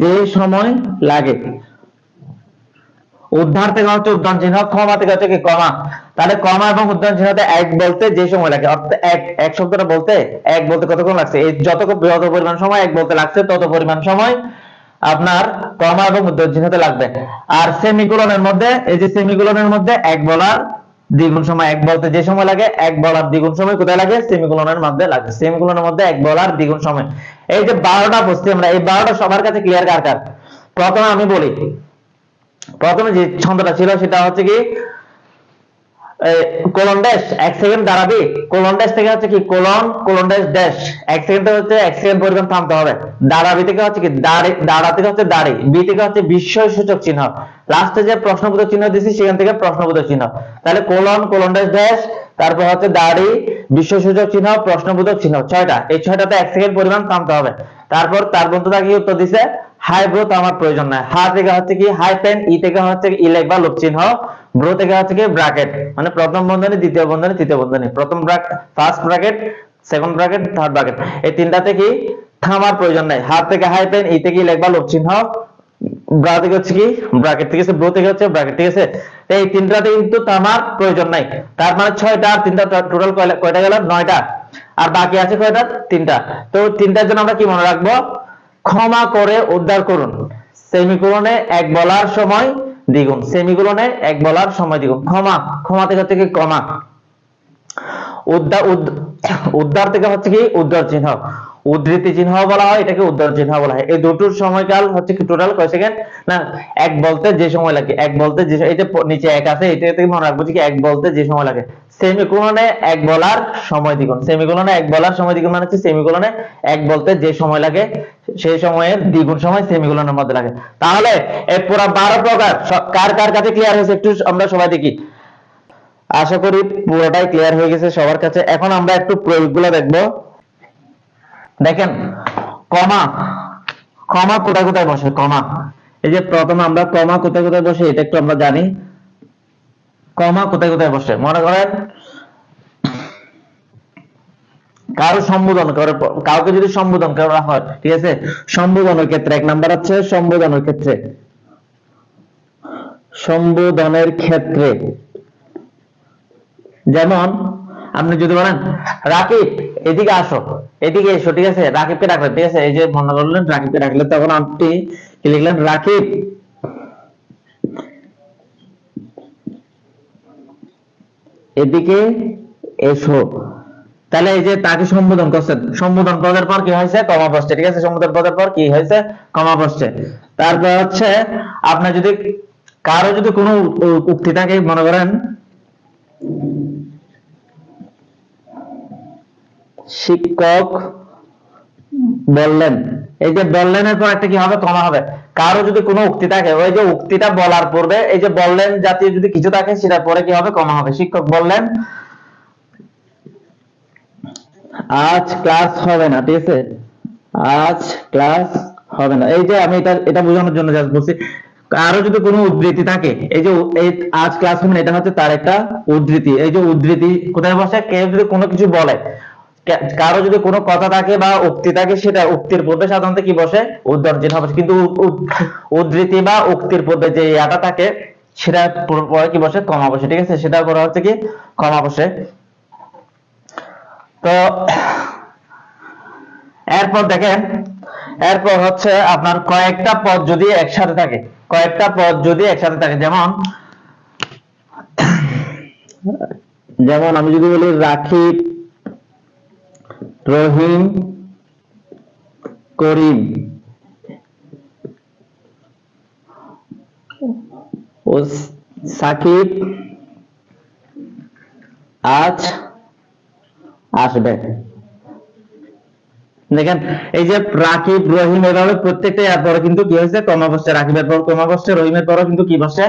যে সময় লাগে। উদ্ধার থেকে হচ্ছে উদ্ধরণ চিহ্ন, ক্ষমা থেকে হচ্ছে কি কমা। তাহলে কমা এবং উদ্ধরণ চিহ্নতে এক বলতে যে সময় লাগে, অর্থাৎ এক শব্দটা বলতে এক বলতে কতক্ষণ লাগছে, এই যত পরিমাণ সময় এক বলতে লাগছে তত পরিমাণ সময় আপনার কমা এবং উদ্ধরণ চিহ্নতে লাগবে। আর সেমিকোলনের মধ্যে, এই যে সেমিকোলনের মধ্যে এক বলার দ্বিগুণ সময়, এক বলতে যে সময় লাগে এক বলার দ্বিগুণ সময় কোথায় লাগে, সেমিকোলনের মধ্যে লাগে, সেমিকোলনের মধ্যে এক বলার দ্বিগুণ সময়। এই যে 12টা বসছি আমরা, এই 12টা সবার কাছে ক্লিয়ার কার কার? প্রথমে আমি বলি, প্রথমে যে ছন্দটা ছিল সেটা হচ্ছে কি কোলন ড্যাশ, 1 সেকেন্ড দাঁড়াবি, কোলন ড্যাশ থেকে হচ্ছে কি colon, colon dash dash, 1 second হচ্ছে 1 সেকেন্ড পরিমাণ থামতে হবে। দাঁড়াবি থেকে হচ্ছে কি দাঁড়ি, দাঁড়া থেকে হচ্ছে দাঁড়ি, বি থেকে হচ্ছে বিস্ময়সূচক চিহ্ন, লাস্টে যে প্রশ্নবোধক চিহ্ন দিয়েছি সেখান থেকে প্রশ্নবোধক চিহ্ন। তাহলে কোলন, কোলন ড্যাশ ড্যাশ, তারপর হচ্ছে দাঁড়ি, বিস্ময়সূচক চিহ্ন, প্রশ্নবোধক চিহ্ন, 6টা। এই 6টাতে 1 সেকেন্ড পরিমাণ থামতে হবে। তারপর তার বন্ধু তাকে উত্তর দিছে হাই ব্রো, আমার প্রয়োজন নাই। হা থেকে হচ্ছে কি হাই পেন, ই থেকে হচ্ছে ইলেক বা লোপ চিহ্ন, ব্রো থেকে হচ্ছে কি ব্র্যাকেট, মানে প্রথম বন্ধনী, দ্বিতীয় বন্ধনী, তৃতীয় বন্ধনী, প্রথম first bracket, second bracket, third bracket. এই তিনটাতে কি থামার প্রয়োজন নাই। হা থেকে হাই পেন, ই থেকে ইলেক বা লোপ চিহ্ন, ব্রা থেকে হচ্ছে কি ব্র্যাকেট, ঠিক আছে, ব্রো থেকে হচ্ছে ব্র্যাকেট, ঠিক আছে। এই তিনটাতে কিন্তু থামার প্রয়োজন নাই। তার মানে 6টা আর 3টা, টোটাল কয়টা গেল? 9টা। আর বাকি আছে কয়টা? 3টা। তো 3টার জন্য আমরা কি মনে রাখবো? ক্ষমা করে উদ্ধার করুন, সেমিকোলনে এক বলার সময় দ্বিগুণ, সেমিকোলনে এক বলার সময় দ্বিগুণ। ক্ষমা, ক্ষমা থেকে হচ্ছে কি কমা, উদ্ধার থেকে হচ্ছে কি উদ্ধৃতি চিহ্ন, উদ্ধৃতি চিহ্ন বলা হয়, এটাকে উদ্ধৃতি চিহ্ন বলা হয়। এই দুটোর সময়কাল হচ্ছে কি টোটাল কয় সেকেন্ড না, এক বলতে যে সময় লাগে, এক বলতে যে, এই যে নিচে এক আছে, এটা থেকে মনে রাখবো যে এক বলতে যে সময় লাগে। সেমিকোলনে এক বলার সময় দ্বিগুণ, সেমিকোলনে এক বলার সময় দ্বিগুণ মানে হচ্ছে সেমিকোলনে এক বলতে যে সময় লাগে সেই সময়ের দ্বিগুণ সময় সেমিকোলনের মধ্যে লাগে। তাহলে এই পুরো 12 প্রকার কার কার কাছে ক্লিয়ার হয়েছে একটু আমরা সবাই দেখি। আশা করি পুরোটাই ক্লিয়ার হয়ে গেছে সবার কাছে। এখন আমরা একটু প্রয়োগগুলো দেখব। দেখেন, কমা, কমা কোথায় কোথায় বসে, কমা, এই যে প্রথমে আমরা কমা কোথায় কোথায় বসে এটা একটু আমরা জানি। কমা কোথায় কোথায় বসে, মনে করেন কারো সম্বোধন করে, কাউকে যদি সম্বোধন করা হয়, ঠিক আছে, সম্বোধনের ক্ষেত্রে এক নাম্বার আছে সম্বোধনের ক্ষেত্রে, সম্বোধনের ক্ষেত্রে যেমন আপনি যদি বলেন রাকিব এদিকে আসো, এদিকে এসো, ঠিক আছে, রাকিবকে ডাকলেন, ঠিক আছে, এই যে মনে করলেন রাকিবকে ডাকলেন, তখন আপনি কি লিখলেন, রাকিব এদিকে এসো। তাহলে এই যে তাকে সম্বোধন করছেন, সম্বোধন পদের পর কি হয়েছে, কমা বসছে, ঠিক আছে, সম্বোধন পদের পর কি হয়েছে, কমা বসছে। তারপর হচ্ছে আপনার যদি কারো যদি কোনো উক্তি থাকে, মনে করেন শিক্ষক বললেন, এই যে বললেনের পর একটা কি হবে, কমা হবে। কারো যদি কোনো উক্তি থাকে, ওই যে উক্তিটা বলার পূর্বে এই যে বললেন জাতীয় যদি কিছু থাকে সেটার পরে কি হবে, কমা হবে। শিক্ষক বললেন আজ ক্লাস হবে না, ঠিক আছে, আজ ক্লাস হবে না। এই যে আমি এটা বোঝানোর জন্য জাস্ট বলছি, কারো যদি কোনো উদ্ধৃতি থাকে, এই যে এই আজ ক্লাস হবে না, এটা হচ্ছে তার একটা উদ্ধৃতি। এই যে উদ্ধৃতি কোথায় বসে, কেউ যদি কোনো কিছু বলে, কারো যদি কোনো কথা থাকে বা উক্তি থাকে, সেটা উক্তির পূর্বে সাধারণত কি বসে, উদ্ধৃতি চিহ্ন বসে। কিন্তু উদ্ধৃতি বা উক্তির পূর্বে যে ইয়াটা থাকে সেটা পরে কি বসে, কমা বসে, ঠিক আছে, সেটা করা হচ্ছে কি কমা বসে। তো এরপর দেখেন, এরপর হচ্ছে আপনার কয়েকটা পদ যদি একসাথে থাকে, কয়েকটা পদ যদি একসাথে থাকে, যেমন যেমন আমি যদি বলি রাকিব রহিম করিম ও সাকিব আজ আসবে। দেখেন এই যে রাকিব রহিম এভাবে প্রত্যেকটা এরপরে কিন্তু কি হয়েছে, কমা বসছে, রাকিবের পর কমা বসছে, রহিমের পরও কিন্তু কি বসছে,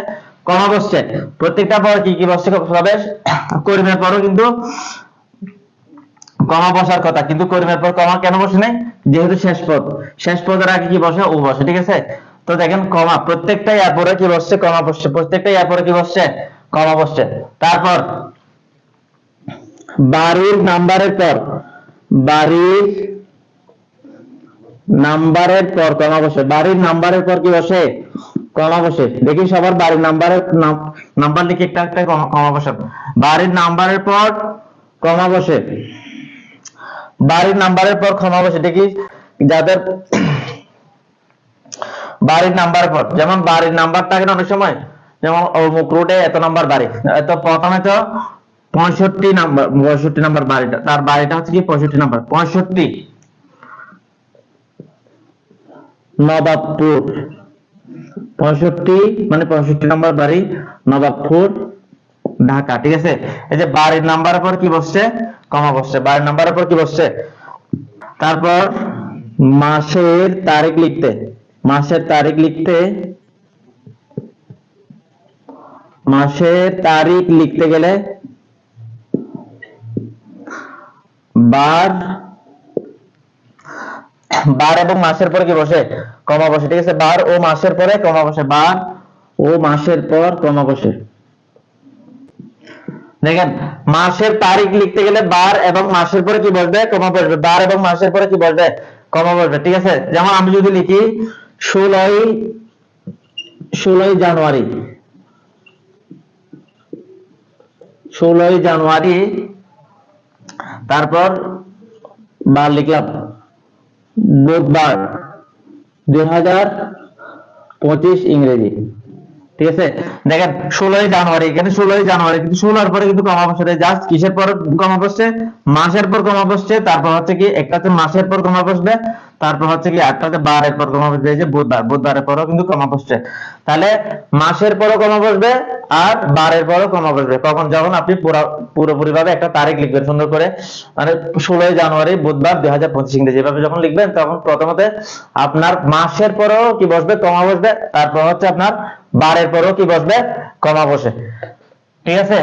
কমা বসছে। প্রত্যেকটা পর কি কি বসছে, করিমের পরও কিন্তু কমা বসার কথা, কিন্তু করিমের পর কমা কেন বসে নাই, যেহেতু শেষ পদ, শেষ পদের আগে কি বসে, ও বসে, ঠিক আছে। তো দেখেন কমা প্রত্যেকটাই এরপরে কি বসছে, কমা বসছে, প্রত্যেকটাই এরপরে কি বসছে, কমা বসছে। তারপর বাড়ির নাম্বারের পর, বাড়ির নাম্বারের পর কমা বসে, বাড়ির নাম্বারের পর কি বসে, কমা বসে। দেখি সবার বাড়ির নাম্বারের নাম্বার লিখে একটা একটা কমা বসে, বাড়ির নাম্বারের পর কমা বসে, বাড়ির নাম্বারের পর কমা বসে। দেখি যাদের বাড়ির নাম্বারের পর, যেমন বাড়ির নাম্বার থাকে না অনেক সময়, যেমন অমুক রোডে এত নাম্বার বাড়ি, তো প্রথমে তো 65 নাম্বার, 65 নাম্বার বাড়িটা, তার বাড়িটা হচ্ছে কি 65 নাম্বার, 65 নবাবপুর, 65 মানে 65 নাম্বার বাড়ি, নবাবপুর, ঢাকা, ঠিক আছে। এই যে বাড়ির নাম্বারের পর কি বসছে, কমা বসছে, বাড়ির নাম্বারের পর কি বসছে। তারপর মাসের তারিখ লিখতে, মাসের তারিখ লিখতে, মাসের তারিখ লিখতে গেলে বার, বার এবং মাসের পরে কি বসে, কমা বসে, ঠিক আছে, বার ও মাসের পরে কমা বসে, বার ও মাসের পর কমা বসে। দেখেন মাসের তারিখ লিখতে গেলে বার এবং মাসের পরে কি বসবে, কমা বসবে, বার এবং মাসের পরে কি বসবে, কমা বসবে, ঠিক আছে। যেমন আমি যদি লিখি 16 জানুয়ারি, 16 জানুয়ারি, তারপর বার লিখলাম বুধবার 2025 ইংরেজি, ঠিক আছে, দেখেন 16ই জানুয়ারি, এখানে 16ই জানুয়ারি, কিন্তু 16 পরে কিন্তু কমা বসছে, জাস্ট কিসের পর কমা বসছে, মাসের পর কমা বসছে, তারপর হচ্ছে কি একটাতে মাসের পর কমা বসবে, তারপর হচ্ছে কি আটটাতে বারের পর কমা বসবে, এই যে বুধবার, বুধবারের পরও কিন্তু কমা বসছে। তাহলে মাসের পরও কমা বসবে আর বারের পরও কমা বসবে কখন, যখন আপনি পুরোপুরি ভাবে একটা তারিখ লিখবেন সুন্দর করে, মানে 16ই জানুয়ারি বুধবার 2025 ইংরেজি এভাবে যখন লিখবেন, তখন প্রথমত আপনার মাসের পরও কি বসবে, কমা বসবে, তারপর হচ্ছে আপনার বারের পরও কি বসবে, কমা বসে। ঠিক আছে,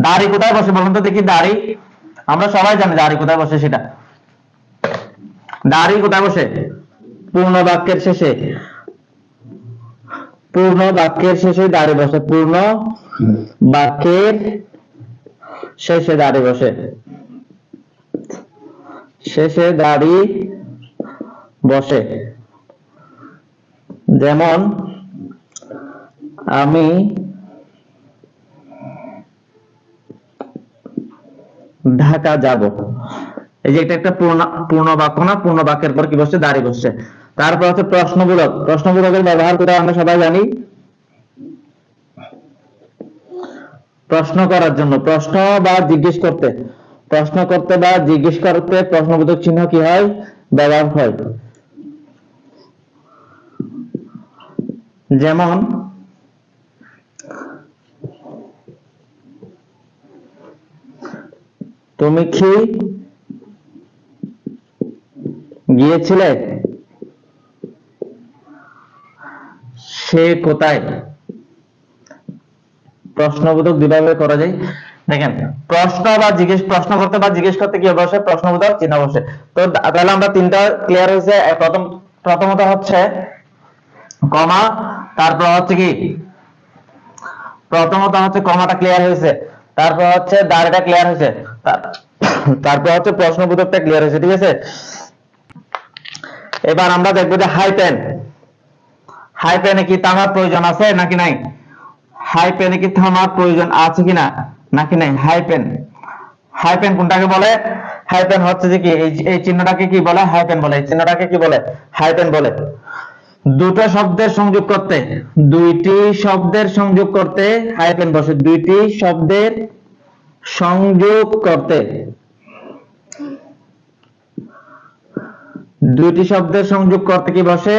দাড়ি কোথায় বসে বলুন তো দেখি, দাড়ি আমরা সবাই জানি দাড়ি কোথায় বসে, সেটা দাড়ি কোথায় বসে, পূর্ণ বাক্যের শেষে, পূর্ণ বাক্যের শেষে দাড়ি বসে, পূর্ণ বাক্যের শেষে দাড়ি বসে, শেষে দাড়ি বসে। যেমন আমি ঢাকা যাব, এই যে এটা একটা পূর্ণ বাক্য না, পূর্ণ বাক্যের পর কি বসছে, দাঁড়িয়ে বসছে। তারপর হচ্ছে প্রশ্নবোধক, প্রশ্নবোধকের ব্যবহার করে আমরা সবাই জানি প্রশ্ন করার জন্য, প্রশ্ন বা জিজ্ঞেস করতে, প্রশ্ন করতে বা জিজ্ঞেস করতে প্রশ্নবোধক চিহ্ন কি হয়, ব্যবহার হয়। যেমন তুমি কি গিয়েছিলে, সে কোথায়, প্রশ্নবোধক দুইভাবে করা যায়। দেখেন প্রশ্ন বা জিজ্ঞেস, প্রশ্ন করতে বা জিজ্ঞেস করতে কি বসে, প্রশ্নবোধক চিহ্ন বসে। তো তাহলে আমরা তিনটা ক্লিয়ার হয়েছে। প্রথমত হচ্ছে কমা, তারপর হচ্ছে কি, প্রথমত হচ্ছে কমাটা ক্লিয়ার হয়েছে, তারপর হচ্ছে দাঁড়িটা ক্লিয়ার হয়েছে, তারপর হচ্ছে প্রশ্নবোধকটা ক্লিয়ার হয়েছে। ঠিক আছে, এবার আমরা দেখবো যে হাই পেন, হাই পেনে কি থামার প্রয়োজন আছে নাকি নাই, হাই পেনে কি থামার প্রয়োজন আছে কিনা নাকি নাই। হাই পেন, হাই পেন কোনটাকে বলে, হাই পেন হচ্ছে যে কি এই চিহ্নটাকে কি বলে, হাই পেন বলে, এই চিহ্নটাকে কি বলে, হাই পেন বলে। দুটো শব্দের সংযোগ করতে, দুইটি শব্দের সংযোগ করতে হাই পেন বসে, দুইটি শব্দের সংযোগ করতে, দুইটি শব্দের সংযোগ করতে কি বসে,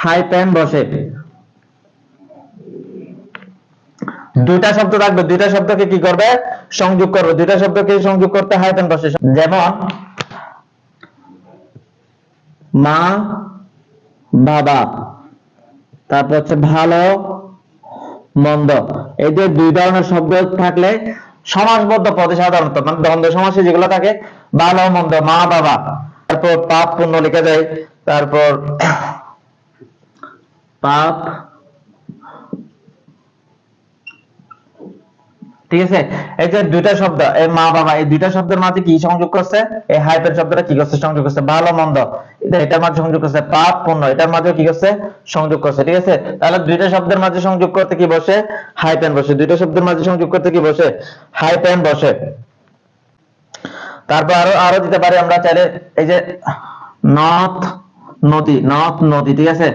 হাই পেন বসে। দুইটা শব্দ থাকবে, দুইটা শব্দকে কি করবে, সংযোগ করবে, দুইটা শব্দকে সংযোগ করতে হাই পেন বসে। যেমন মা বাবা, তারপর হচ্ছে ভালো মন্দ, এই যে দুই ধরনের শব্দ থাকলে সমাসবদ্ধ পদে সাধারণত, মানে দ্বন্দ্ব সমাসে যেগুলো থাকে, ভালো মন্দ, মা বাবা, তারপর পাপ পুণ্য লিখা যায়, তারপর পাপ, ঠিক আছে। এই যে দুইটা শব্দ, এই মা বাবা, এই দুইটা শব্দের মাঝে কি সংযোগ করছে, এই হাইপেন শব্দটা কি করছে, সংযোগ করছে। ভালো মন্দ এটার মাঝে সংযোগ করছে, পাপ পুণ্য এটার মাঝে কি করছে, সংযোগ করছে। ঠিক আছে, তাহলে দুইটা শব্দের মাঝে সংযোগ করতে কি বসে, হাইপেন বসে, দুইটা শব্দের মাঝে সংযোগ করতে কি বসে, হাইপেন বসে। তারপর আরো আরো দিতে পারি আমরা চাইলে, এই যে নদ নদী, নদ নদী, ঠিক আছে,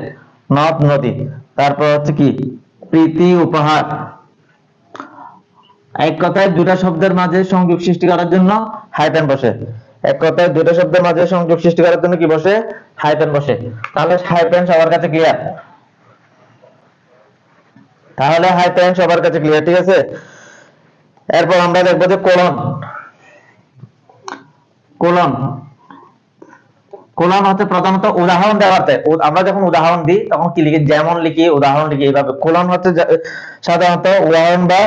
নদ নদী। তারপর হচ্ছে কি প্রীতি উপহার, এক কথায় দুটা শব্দের মাঝে সংযোগ সৃষ্টি করার জন্য হাইপেন বসে, এক কথায় দুটা শব্দের মাঝে সংযোগ সৃষ্টি করার জন্য কি বসে, হাইপেন বসে। তাহলে হাইপেন সবার কাছে ক্লিয়ার, তাহলে হাইপেন সবার কাছে ক্লিয়ার। ঠিক আছে, এরপর আমরা দেখবো যে কোলন, কোলন, কোলন হচ্ছে প্রধানত উদাহরণ দেওয়াতে, আমরা যখন উদাহরণ দিই তখন কি লিখি, যেমন লিখি, উদাহরণ লিখি, এইভাবে। কোলন হচ্ছে সাধারণত উদাহরণ বা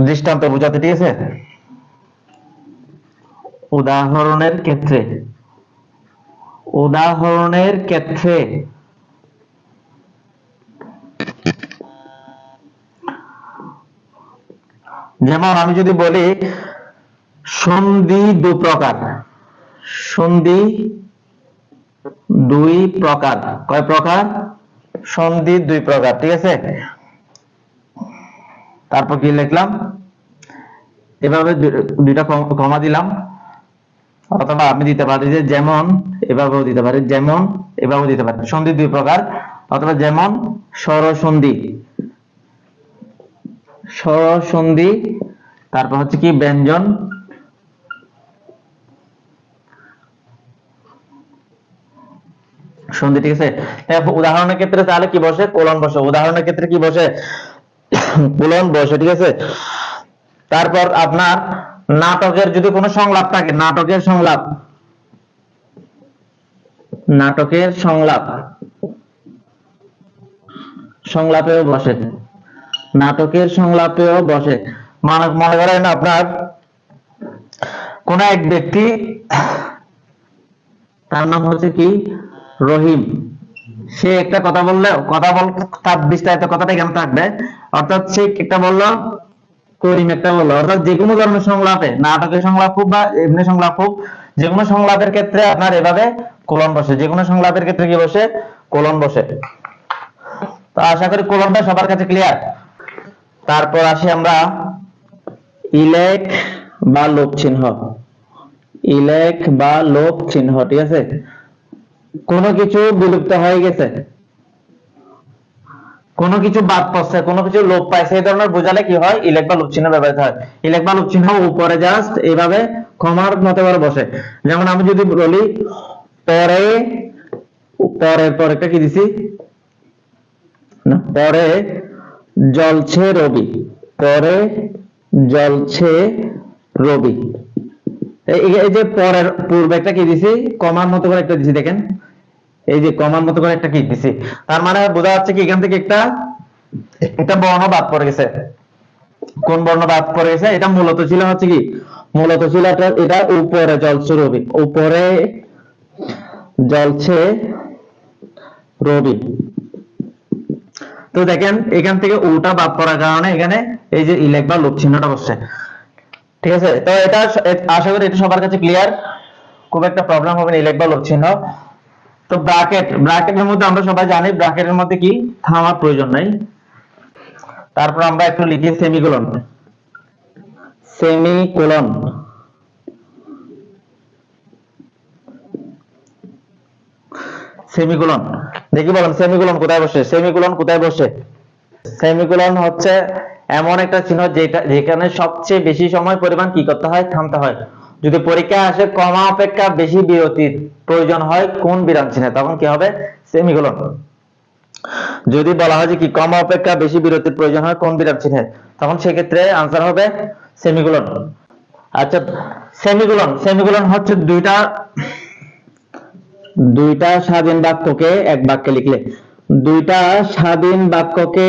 দৃষ্টান্ত বোঝাতে। ঠিক আছে, উদাহরণের ক্ষেত্রে, উদাহরণের ক্ষেত্রে যেমন আমি যদি বলি সন্ধি দু প্রকার, সন্ধি দুই প্রকার, কয় প্রকার, সন্ধি দুই প্রকার। ঠিক আছে, তারপর কি লিখলাম, এভাবে দুইটা কমা দিলাম, অথবা আমি দিতে পারি যে যেমন, এভাবেও দিতে পারি, যেমন এভাবেও দিতে পারি। সন্ধি দুই প্রকার, অথবা যেমন স্বরসন্ধি, স্বরসন্ধি, তারপর হচ্ছে কি ব্যঞ্জন সন্ধি, ঠিক আছে। উদাহরণের ক্ষেত্রে তাহলে কি বসে? কোলন বসে। উদাহরণের ক্ষেত্রে কি বসে? কোলন বসে, ঠিক আছে। তারপর আপনার নাটকের যদি কোনো সংলাপ থাকে, নাটকের সংলাপ, নাটকের সংলাপ, সংলাপেও বসে, নাটকের সংলাপেও বসে। মনে করেন আপনার কোন এক ব্যক্তি, তার নাম হচ্ছে কি রহিম, সে একটা কথা বললে, কথা বল, তার বিস্তারিত কথাটা এখানে থাকবে। অর্থাৎ সে একটা বললো, করিম একটা বললো। অর্থাৎ যে কোনো ধরনের সংলাপে, নাটকের সংলাপ হোক বা এমনি সংলাপ হোক, যে কোনো সংলাপের ক্ষেত্রে আপনার এভাবে কোলন বসে। যে কোনো সংলাপের ক্ষেত্রে কি বসে? কোলন বসে। তো আশা করি কোলনটা সবার কাছে ক্লিয়ার। তারপর আসি আমরা ইলেক বা লোপ চিহ্ন, ইলেক বা লোপ চিহ্ন, ঠিক আছে। কোনো কিছু বিলুপ্ত হয়ে গেছে, কোনো কিছু বাদ পড়ছে, কোনো কিছু লোপ পাইছে, এই ধরনের বোঝালে কি হয়? ইলেক বা লোপ চিহ্ন ব্যবহৃত হয়। ইলেক বা লোপ চিহ্ন উপরে জাস্ট এইভাবে কমার মতো করে বসে। যেমন আমি যদি বলি পরে, পরের পরেটা কি দিছি না, পরে জ্বলছে রবি, পরে জ্বলছে রবি, এই যে পরের পূর্বে একটা কি দিছি? কমার মতো করে একটা দিছি, দেখেন এই যে কমার মতো করে একটা কি দিছি। তার মানে বোঝা যাচ্ছে কি এখান থেকে একটা বর্ণ বাদ পড়ে গেছে। কোন বর্ণ বাদ পড়ে গেছে? এটা মূলত ছিল হচ্ছে কি, মূলত ছিল এটা উপরে জ্বলছে রবি, উপরে জ্বলছে রবি। তো দেখেন এখান থেকে উল্টা বাদ পড়ার কারণে এখানে এই যে ইলেক বা লোপ চিহ্নটা বসছে, ঠিক আছে। তো এটা আশা করি এটা সবার কাছে ক্লিয়ার, খুব একটা প্রবলেম হবে না ইলেক বা লোপ চিহ্ন। তো ব্র্যাকেট, ব্র্যাকেটের মধ্যে আমরা সবাই জানি ব্র্যাকেটের মধ্যে কি থামার প্রয়োজন নাই। তারপর আমরা একটু লিখি সেমিকোলন, সেমিকোলন, সেমিকোলন। দেখি বলেন সেমিকোলন কোথায় বসে? সেমিকোলন কোথায় বসে? সেমিকোলন হচ্ছে এমন একটা চিহ্ন যেখানে সবচেয়ে বেশি সময় পরিমাণ কি করতে হয়? থামতে হয়। যদি পরীক্ষায় আসে কমা অপেক্ষা বেশি বিরতির প্রয়োজন হয় কোন বিরাম চিহ্নে, তখন কি হবে? সেমিকোলন। যদি বলা হয় যে কি কমা অপেক্ষা বেশি বিরতির প্রয়োজন হয় কোন বিরাম চিহ্নে, তখন সেক্ষেত্রে আনসার হবে সেমিকোলন। আচ্ছা, সেমিকোলন, সেমিকোলন হচ্ছে দুইটা স্বাধীন বাক্যকে এক বাক্যে লিখলে, দুইটা স্বাধীন বাক্যকে,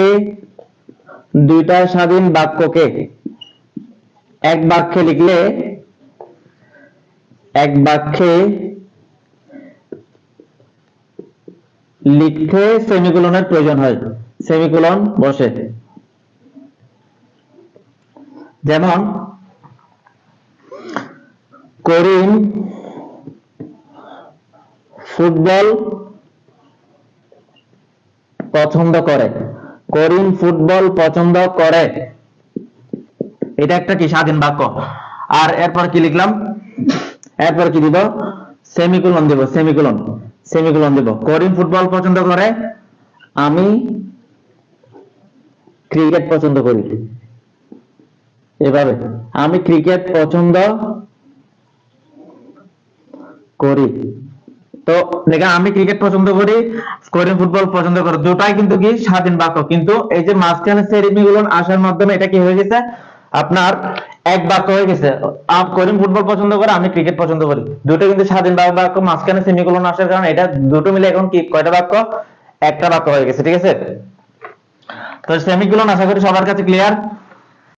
দুইটা স্বাধীন বাক্যকে এক বাক্যে লিখলে, এক বাক্যে লিখতে সেমিকোলনের প্রয়োজন হয়, সেমিকোলন বসে। যেমন করিম ফুটবল পছন্দ করে, করিম ফুটবল পছন্দ করে, এটা একটা কি স্বাধীন বাক্য। আর এরপর কি লিখলাম? এরপর কি দিব? সেমিকোলন দেব, সেমিকোলন, সেমিকোলন দেব। করিম ফুটবল পছন্দ করে, আমি ক্রিকেট পছন্দ করি, এভাবে আমি ক্রিকেট পছন্দ করি। তো দেখেন আমি ক্রিকেট পছন্দ করি, করিম ফুটবল পছন্দ করে, দুটাই কিন্তু কি স্বাধীন বাক্য, কিন্তু এই যে মাঝখানে সেমিকোলন আসার মাধ্যমে এটা কি হয়ে গেছে? আপনার এক বাক্য হয়ে গেছে। করিম ফুটবল পছন্দ করে, আমি ক্রিকেট পছন্দ করি, দুটো কিন্তু স্বাধীন বাক্য, মাঝখানে সেমিকোলন আসার কারণে এটা দুটো মিলে এখন কি কয়টা বাক্য? একটা বাক্য হয়ে গেছে, ঠিক আছে। তো সেমিকোলন আশা করি সবার কাছে ক্লিয়ার।